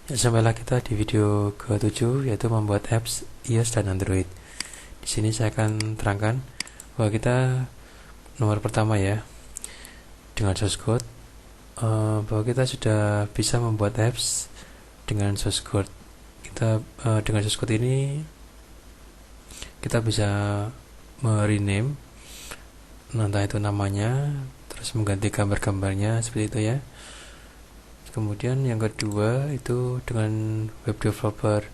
Sampailah kita di video ke-7, yaitu membuat apps iOS dan Android. Di sini saya akan terangkan bahwa kita nomor pertama ya, dengan source code, bahwa kita sudah bisa membuat apps dengan source code. Kita dengan source code ini kita bisa merename, entah itu namanya, terus mengganti gambar-gambarnya seperti itu ya. Kemudian yang kedua itu dengan web developer.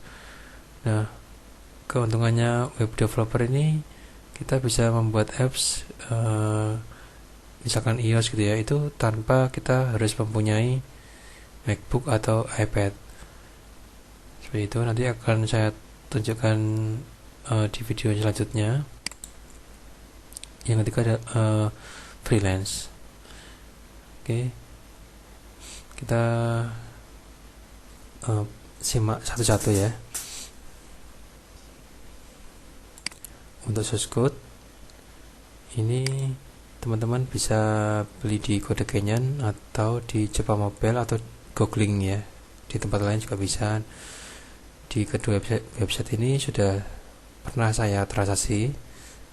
Nah, keuntungannya web developer ini kita bisa membuat apps misalkan iOS gitu ya, itu tanpa kita harus mempunyai MacBook atau iPad. Seperti itu nanti akan saya tunjukkan di video selanjutnya. Yang ketiga ada freelance. Oke. Kita simak satu-satu ya. Untuk source code ini teman-teman bisa beli di Kode Canyon atau di Java Mobile atau googling ya. Di tempat lain juga bisa. Di kedua website ini sudah pernah saya transaksi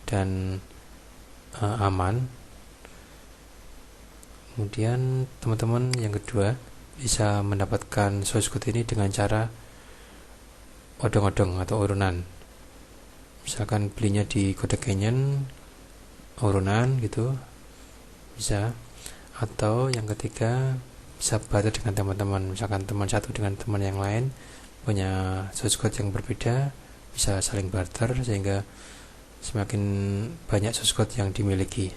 dan aman. Kemudian teman-teman yang kedua bisa mendapatkan source code ini dengan cara odong-odong atau urunan. Misalkan belinya di Kode Canyon urunan gitu bisa, atau yang ketiga bisa barter dengan teman-teman. Misalkan teman satu dengan teman yang lain punya source code yang berbeda, bisa saling barter sehingga semakin banyak source code yang dimiliki.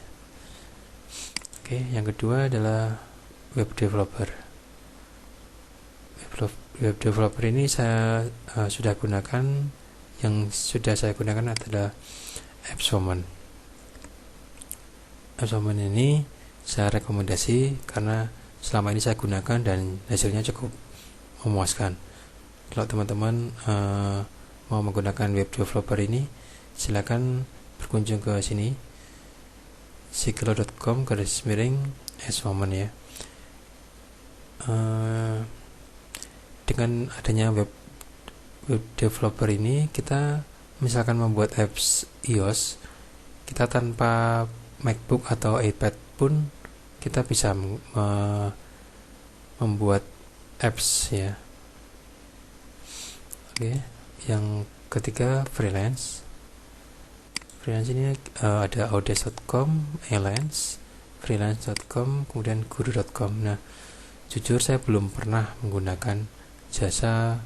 Oke, yang kedua adalah web developer. Web developer ini saya sudah gunakan. Yang sudah saya gunakan adalah AppsWoman. AppsWoman ini saya rekomendasi karena selama ini saya gunakan dan hasilnya cukup memuaskan. Kalau teman-teman mau menggunakan web developer ini, silakan berkunjung ke sini, siglo.com/AppsWoman ya. Dengan adanya web developer ini, kita misalkan membuat apps iOS, kita tanpa MacBook atau iPad pun kita bisa membuat apps ya. Oke, yang ketiga freelance. Freelance ini ada audes.com, Elance, freelance.com, kemudian guru.com. Nah, jujur saya belum pernah menggunakan jasa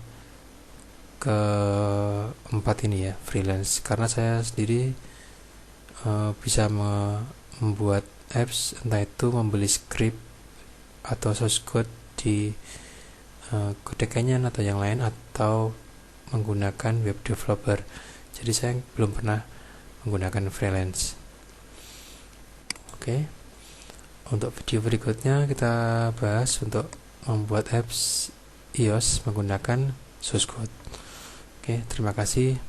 keempat ini ya, freelance, karena saya sendiri bisa membuat apps, entah itu membeli script atau source code di Kode Canyon atau yang lain, atau menggunakan web developer. Jadi saya belum pernah menggunakan freelance. Oke. Untuk video berikutnya kita bahas untuk membuat apps iOS menggunakan source code. Oke, terima kasih.